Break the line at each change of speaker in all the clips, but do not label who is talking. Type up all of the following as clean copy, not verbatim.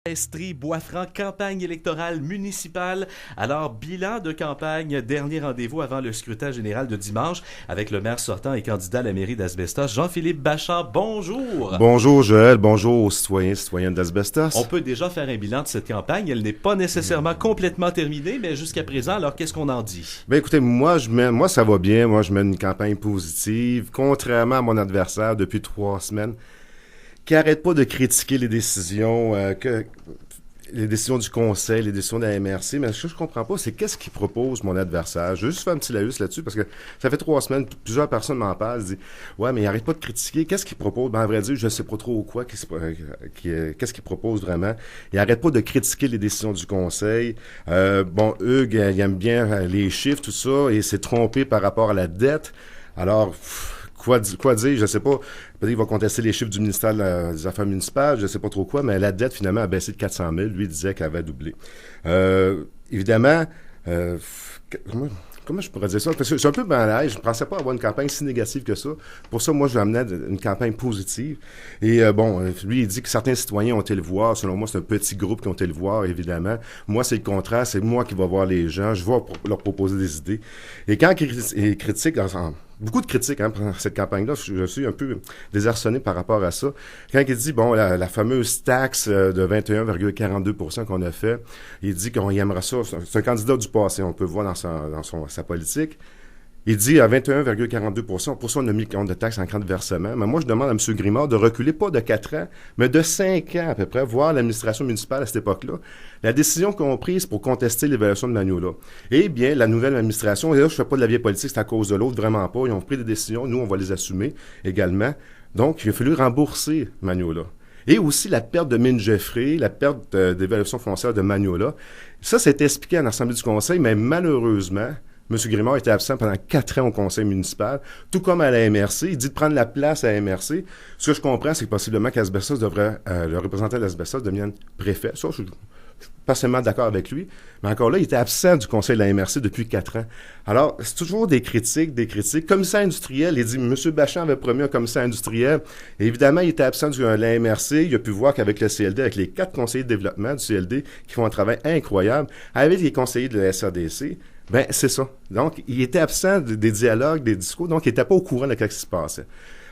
Estrie, Bois-Franc, campagne électorale municipale. Alors, bilan de campagne, dernier rendez-vous avant le scrutin général de dimanche avec le maire sortant et candidat à la mairie d'Asbestos, Jean-Philippe Bachand. Bonjour!
Bonjour Joël, bonjour aux citoyens et citoyennes d'Asbestos.
On peut déjà faire un bilan de cette campagne. Elle n'est pas nécessairement complètement terminée, mais jusqu'à présent, alors qu'est-ce qu'on en dit?
Ben écoutez, moi ça va bien. Moi, je mène une campagne positive, contrairement à mon adversaire depuis 3 semaines, qui arrête pas de critiquer les décisions du conseil, les décisions de la MRC, mais ce que je comprends pas, c'est qu'est-ce qu'il propose mon adversaire. Je vais juste faire un petit laïus là-dessus, parce que ça fait 3 semaines, plusieurs personnes m'en parlent, disent « Ouais, mais il arrête pas de critiquer. Qu'est-ce qu'il propose? » Ben, à vrai dire, je sais pas trop quoi, qu'est-ce qu'il propose vraiment. Il arrête pas de critiquer les décisions du conseil. Hugues, il aime bien les chiffres, tout ça, et s'est trompé par rapport à la dette. Alors... Quoi dire, je sais pas. Peut-être qu'il va contester les chiffres du ministère des Affaires municipales, je sais pas trop quoi, mais la dette, finalement, a baissé de 400 000. Lui, il disait qu'elle avait doublé. Évidemment, comment je pourrais dire ça? Parce que je suis un peu banal, je ne pensais pas avoir une campagne si négative que ça. Pour ça, moi, je l'amenais une campagne positive. Et lui, il dit que certains citoyens ont été le voir. Selon moi, c'est un petit groupe qui ont été le voir, évidemment. Moi, c'est le contraire. C'est moi qui vais voir les gens. Je vais leur proposer des idées. Et quand il critique... Beaucoup de critiques pour cette campagne-là. Je suis un peu désarçonné par rapport à ça. Quand il dit, la fameuse taxe de 21,42% qu'on a fait, il dit qu'on aimerait ça. C'est un candidat du passé, on peut le voir dans sa politique. Il dit à 21,42%, pour ça on a mis le compte de taxes en compte de versement. Mais moi, je demande à M. Grimard de reculer pas de 4 ans, mais de 5 ans à peu près, voir l'administration municipale à cette époque-là. La décision qu'ils ont prise pour contester l'évaluation de Magnola. Eh bien, la nouvelle administration, et là, je fais pas de la vieille politique, c'est à cause de l'autre, vraiment pas. Ils ont pris des décisions, nous, on va les assumer également. Donc, il a fallu rembourser Magnola. Et aussi la perte de Mine Jeffrey, la perte d'évaluation foncière de Magnola. Ça, c'est expliqué à l'Assemblée du Conseil, mais malheureusement, M. Grimard était absent pendant 4 ans au conseil municipal, tout comme à la MRC. Il dit de prendre la place à la MRC. Ce que je comprends, c'est que possiblement qu'Asbestos devrait, le représentant de l'Asbestos devienne préfet. Ça, je suis pas seulement d'accord avec lui, mais encore là, il était absent du conseil de la MRC depuis 4 ans. Alors, c'est toujours des critiques. Commissaire industriel, il dit, M. Bachand avait promis un commissaire industriel. Et évidemment, il était absent de la MRC. Il a pu voir qu'avec le CLD, avec les 4 conseillers de développement du CLD, qui font un travail incroyable, avec les conseillers de la SRDC, c'est ça. Donc, il était absent des dialogues, des discours, donc il n'était pas au courant de ce qui se passait.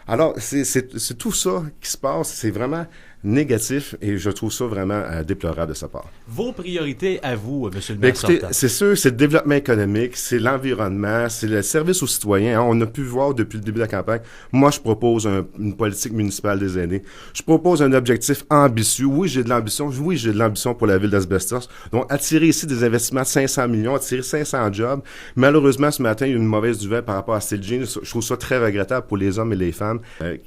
Alors, c'est tout ça qui se passe, c'est vraiment négatif et je trouve ça vraiment déplorable de sa part.
Vos priorités à vous, M. le maire sortant?
C'est sûr, c'est le développement économique, c'est l'environnement, c'est le service aux citoyens. On a pu voir depuis le début de la campagne. Moi, je propose une politique municipale des aînés. Je propose un objectif ambitieux. Oui, j'ai de l'ambition. Oui, j'ai de l'ambition pour la ville d'Asbestos. Donc, attirer ici des investissements de 500 millions, attirer 500 jobs. Malheureusement, ce matin, il y a eu une mauvaise nouvelle par rapport à Stilgene. Je trouve ça très regrettable pour les hommes et les femmes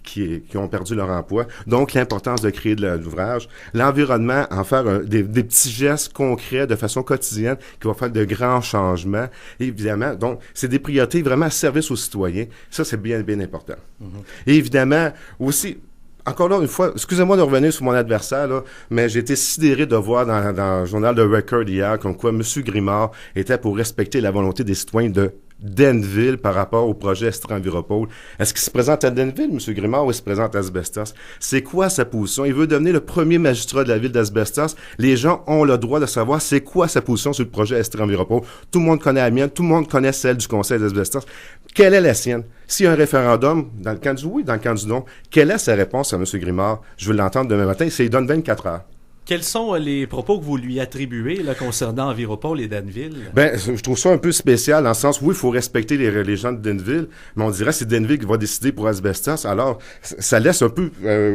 qui ont perdu leur emploi. Donc, l'importance de créer de l'ouvrage. L'environnement, en faire des petits gestes concrets de façon quotidienne qui vont faire de grands changements. Évidemment, donc, c'est des priorités vraiment service aux citoyens. Ça, c'est bien, bien important. Et évidemment, aussi, encore là, une fois, excusez-moi de revenir sur mon adversaire, là, mais j'ai été sidéré de voir dans le journal de Record hier comme quoi M. Grimard était pour respecter la volonté des citoyens de Denville par rapport au projet Estrie-Enviropole. Est-ce qu'il se présente à Denville, M. Grimard, ou il se présente à Asbestos? C'est quoi sa position? Il veut devenir le premier magistrat de la ville d'Asbestos. Les gens ont le droit de savoir c'est quoi sa position sur le projet Estrie-Enviropole. Tout le monde connaît la mienne, tout le monde connaît celle du conseil d'Asbestos. Quelle est la sienne? S'il y a un référendum, dans le camp du oui, dans le camp du non, quelle est sa réponse à M. Grimard? Je veux l'entendre demain matin, il donne 24 heures.
Quels sont les propos que vous lui attribuez là, concernant Enviropole et Denville?
Je trouve ça un peu spécial dans le sens où oui, il faut respecter les gens de Denville, mais on dirait que c'est Denville qui va décider pour Asbestos. Alors, ça laisse un peu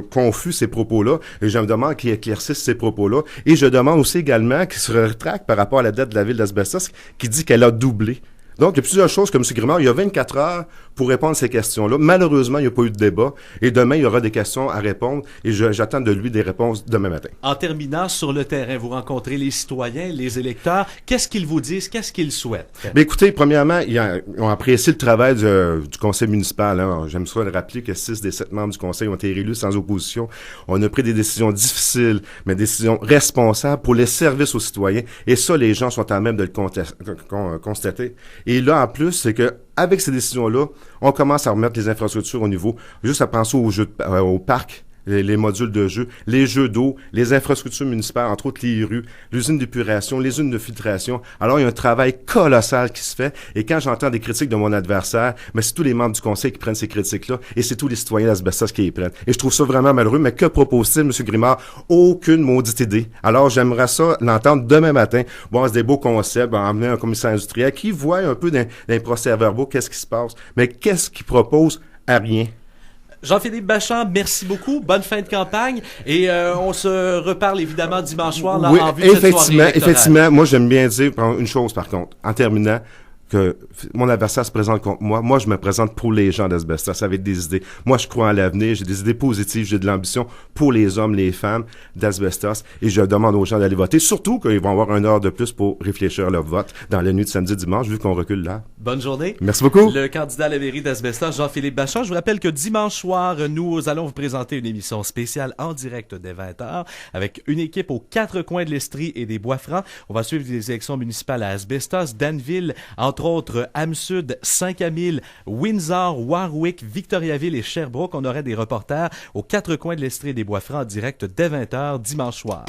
confus ces propos-là, et je me demande qu'il éclaircisse ces propos-là. Et je demande aussi également qu'il se rétracte par rapport à la dette de la ville d'Asbestos, qui dit qu'elle a doublé. Donc, il y a plusieurs choses comme M. Grimard. Il y a 24 heures pour répondre à ces questions-là. Malheureusement, il n'y a pas eu de débat. Et demain, il y aura des questions à répondre. Et j'attends de lui des réponses demain matin.
En terminant, sur le terrain, vous rencontrez les citoyens, les électeurs. Qu'est-ce qu'ils vous disent? Qu'est-ce qu'ils souhaitent?
Écoutez, premièrement, ils ont apprécié le travail du conseil municipal. Hein. J'aime ça le rappeler que 6 des 7 membres du conseil ont été élus sans opposition. On a pris des décisions difficiles, mais des décisions responsables pour les services aux citoyens. Et ça, les gens sont à même de le constater. Et là, en plus, c'est que avec ces décisions-là, on commence à remettre les infrastructures au niveau. Juste à penser au parc les modules de jeu, les jeux d'eau, les infrastructures municipales, entre autres les rues, l'usine d'épuration, les usines de filtration. Alors, il y a un travail colossal qui se fait. Et quand j'entends des critiques de mon adversaire, mais c'est tous les membres du conseil qui prennent ces critiques-là et c'est tous les citoyens d'Asbestos qui les prennent. Et je trouve ça vraiment malheureux. Mais que propose-t-il, M. Grimard? Aucune maudite idée. Alors, j'aimerais ça l'entendre demain matin. Bon, c'est des beaux concepts, emmener un commissaire industriel qui voit un peu dans les procès-verbaux qu'est-ce qui se passe. Mais qu'est-ce qu'il propose? À rien.
Jean-Philippe Bachand, merci beaucoup. Bonne fin de campagne. Et on se reparle évidemment dimanche soir là,
oui,
en vue de cette soirée électorale.
Effectivement, moi j'aime bien dire une chose par contre, en terminant, que mon adversaire se présente contre moi. Moi, je me présente pour les gens d'Asbestos avec des idées. Moi, je crois en l'avenir. J'ai des idées positives. J'ai de l'ambition pour les hommes, les femmes d'Asbestos. Et je demande aux gens d'aller voter. Surtout qu'ils vont avoir 1 heure de plus pour réfléchir à leur vote dans la nuit de samedi-dimanche, vu qu'on recule là.
Bonne journée.
Merci beaucoup.
Le candidat à la mairie d'Asbestos, Jean-Philippe Bachand. Je vous rappelle que dimanche soir, nous allons vous présenter une émission spéciale en direct dès 20h avec une équipe aux 4 coins de l'Estrie et des Bois-Francs. On va suivre les élections municipales à Asbestos, Danville, entre autres Am-Sud, Saint-Camille, Windsor, Warwick, Victoriaville et Sherbrooke. On aurait des reporters aux 4 coins de l'Estrie et des Bois-Francs en direct dès 20h dimanche soir.